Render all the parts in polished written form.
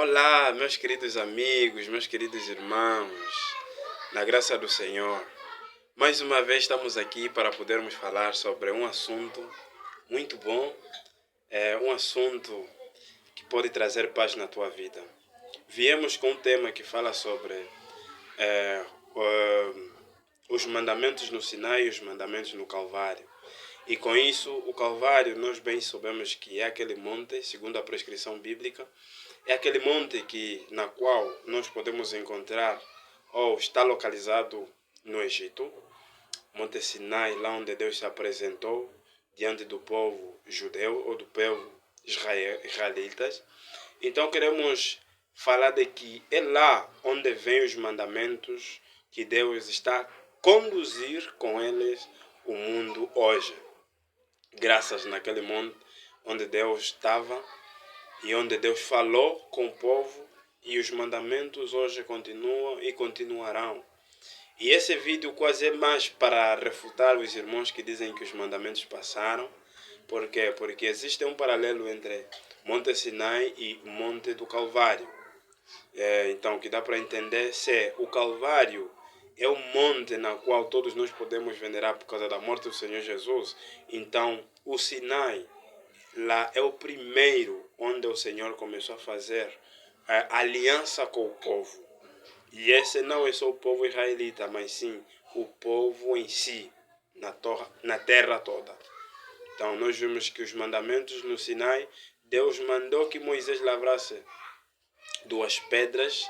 Olá, meus queridos amigos, meus queridos irmãos, na graça do Senhor. Mais uma vez estamos aqui para podermos falar sobre um assunto muito bom, um assunto que pode trazer paz na tua vida. Viemos com um tema que fala sobre eh, o- os mandamentos no Sinai e os mandamentos no Calvário. E com isso, o Calvário, nós bem sabemos que é aquele monte, segundo a prescrição bíblica, é aquele monte na qual nós podemos encontrar, ou está localizado no Egito, Monte Sinai, lá onde Deus se apresentou diante do povo judeu ou do povo israelitas. Então queremos falar de que é lá onde vêm os mandamentos que Deus está a conduzir com eles o mundo hoje. Graças naquele monte onde Deus estava e onde Deus falou com o povo, e os mandamentos hoje continuam e continuarão. E esse vídeo quase é mais para refutar os irmãos que dizem que os mandamentos passaram. Por quê? Porque existe um paralelo entre Monte Sinai e Monte do Calvário. Então, o que dá para entender se o Calvário é o monte na qual todos nós podemos venerar por causa da morte do Senhor Jesus. Então, o Sinai lá é o primeiro onde o Senhor começou a fazer aliança com o povo. E esse não é só o povo israelita, mas sim o povo em si, na terra toda. Então nós vimos que os mandamentos no Sinai, Deus mandou que Moisés lavrasse duas pedras.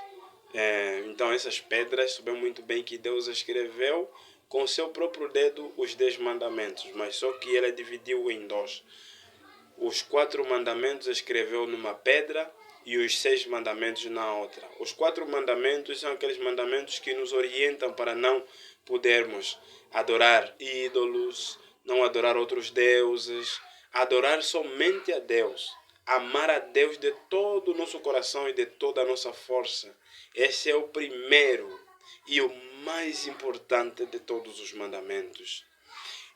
Então essas pedras, sabemos muito bem que Deus escreveu com o seu próprio dedo os 10 mandamentos, mas só que ele dividiu em dois. Os 4 mandamentos escreveu numa pedra e os 6 mandamentos na outra. Os 4 mandamentos são aqueles mandamentos que nos orientam para não podermos adorar ídolos, não adorar outros deuses, adorar somente a Deus, amar a Deus de todo o nosso coração e de toda a nossa força. Esse é o primeiro e o mais importante de todos os mandamentos.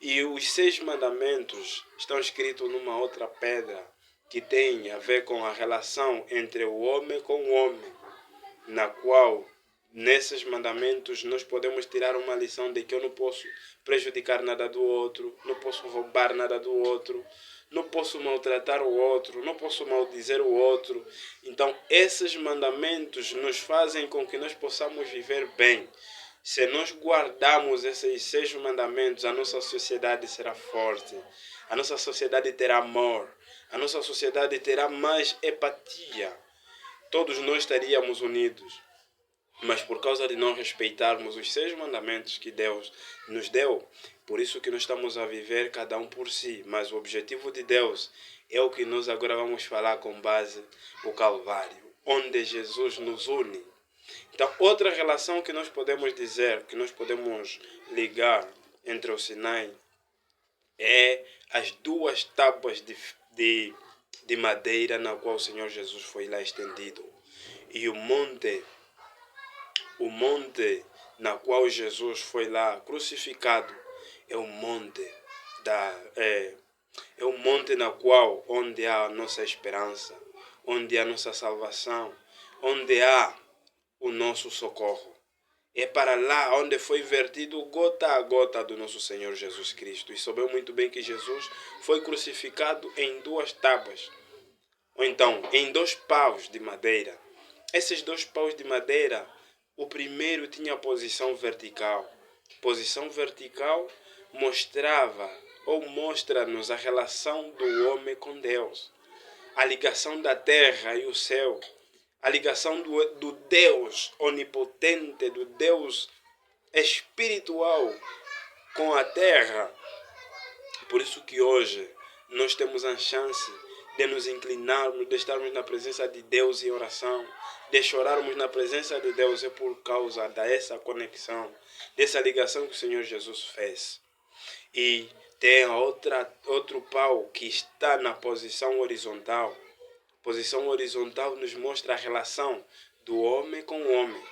E os 6 mandamentos estão escritos numa outra pedra que tem a ver com a relação entre o homem com o homem, na qual, nesses mandamentos, nós podemos tirar uma lição de que eu não posso prejudicar nada do outro, não posso roubar nada do outro, não posso maltratar o outro, não posso maldizer o outro. Então, esses mandamentos nos fazem com que nós possamos viver bem. Se nós guardarmos esses 6 mandamentos, a nossa sociedade será forte, a nossa sociedade terá amor, a nossa sociedade terá mais empatia. Todos nós estaríamos unidos. Mas por causa de não respeitarmos os 6 mandamentos que Deus nos deu, por isso que nós estamos a viver cada um por si. Mas o objetivo de Deus é o que nós agora vamos falar com base no Calvário, onde Jesus nos une. Então, outra relação que nós podemos dizer, que nós podemos ligar entre o Sinai, é as 2 tábuas de madeira na qual o Senhor Jesus foi lá estendido. E o monte na qual Jesus foi lá crucificado, é o monte é o monte na qual onde há a nossa esperança, onde há a nossa salvação, onde há o nosso socorro. É para lá onde foi vertido gota a gota do nosso Senhor Jesus Cristo. E sabemos muito bem que Jesus foi crucificado em 2 tábuas, ou então em 2 paus de madeira. Esses 2 paus de madeira, o primeiro tinha posição vertical. Posição vertical mostrava ou mostra-nos a relação do homem com Deus, a ligação da terra e o céu, a ligação do Deus onipotente, do Deus espiritual com a terra. Por isso que hoje nós temos a chance de nos inclinarmos, de estarmos na presença de Deus em oração, de chorarmos na presença de Deus, é por causa dessa conexão, dessa ligação que o Senhor Jesus fez. E tem outro pau que está na posição horizontal. Posição horizontal nos mostra a relação do homem com o homem.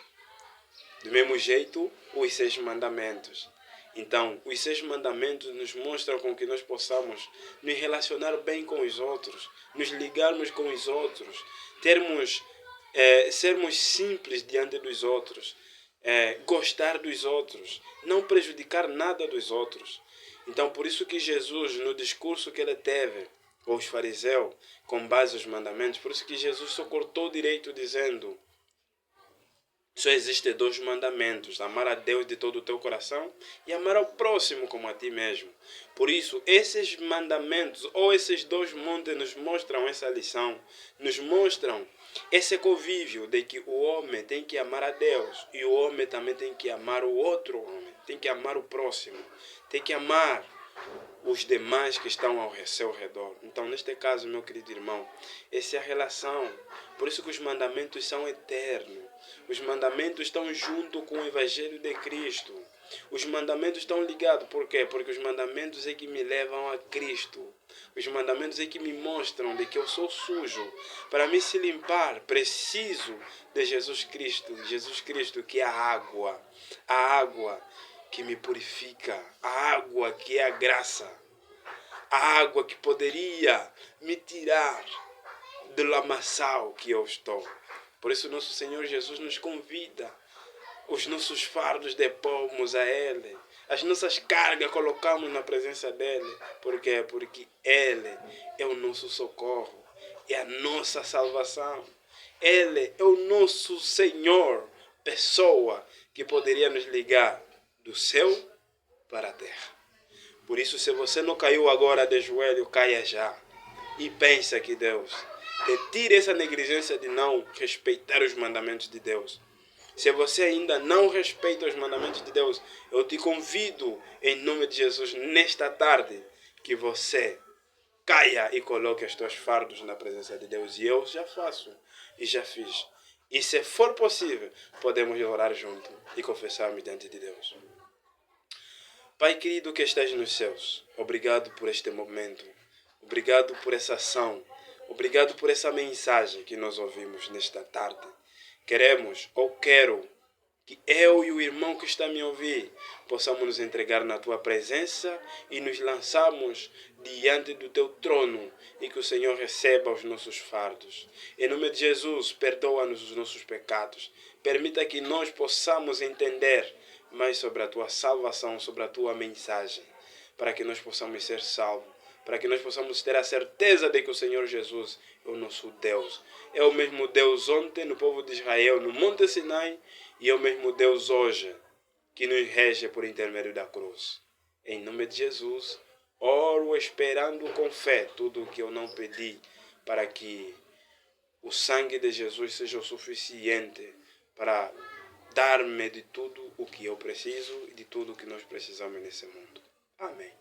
Do mesmo jeito, os 6 mandamentos. Então, os 6 mandamentos nos mostram com que nós possamos nos relacionar bem com os outros, nos ligarmos com os outros, termos sermos simples diante dos outros, gostar dos outros, não prejudicar nada dos outros. Então, por isso que Jesus, no discurso que ele teve com os fariseus, com base aos mandamentos, por isso que Jesus só cortou direito dizendo: só existem dois mandamentos: amar a Deus de todo o teu coração e amar ao próximo como a ti mesmo. Por isso, esses mandamentos ou esses dois montes nos mostram essa lição, nos mostram esse convívio de que o homem tem que amar a Deus e o homem também tem que amar o outro homem, tem que amar o próximo, tem que amar os demais que estão ao seu redor. Então, neste caso, meu querido irmão, essa é a relação. Por isso que os mandamentos são eternos. Os mandamentos estão junto com o Evangelho de Cristo. Os mandamentos estão ligados. Por quê? Porque os mandamentos é que me levam a Cristo. Os mandamentos é que me mostram de que eu sou sujo. Para me se limpar, preciso de Jesus Cristo. Jesus Cristo, que é a água. A água que me purifica, a água que é a graça, a água que poderia me tirar do lamaçal que eu estou. Por isso nosso Senhor Jesus nos convida, os nossos fardos depomos a Ele, as nossas cargas colocamos na presença dEle. Por quê? Porque Ele é o nosso socorro, é a nossa salvação. Ele é o nosso Senhor, pessoa que poderia nos ligar do céu para a terra. Por isso, se você não caiu agora de joelho, caia já. E pensa que Deus te tire essa negligência de não respeitar os mandamentos de Deus. Se você ainda não respeita os mandamentos de Deus, eu te convido, em nome de Jesus, nesta tarde, que você caia e coloque os teus fardos na presença de Deus. E eu já faço e já fiz. E se for possível, podemos orar junto e confessarmos diante de Deus. Pai querido que estás nos céus, obrigado por este momento, obrigado por essa ação, obrigado por essa mensagem que nós ouvimos nesta tarde. Quero que eu e o irmão que está a me ouvir possamos nos entregar na tua presença e nos lançarmos diante do teu trono e que o Senhor receba os nossos fardos. Em nome de Jesus, perdoa-nos os nossos pecados. Permita que nós possamos entender mais sobre a tua salvação, sobre a tua mensagem, para que nós possamos ser salvos, para que nós possamos ter a certeza de que o Senhor Jesus é o nosso Deus. É o mesmo Deus ontem no povo de Israel, no Monte Sinai, e é o mesmo Deus hoje, que nos rege por intermédio da cruz. Em nome de Jesus, oro esperando com fé tudo o que eu não pedi, para que o sangue de Jesus seja o suficiente para dar-me de tudo o que eu preciso e de tudo o que nós precisamos nesse mundo. Amém.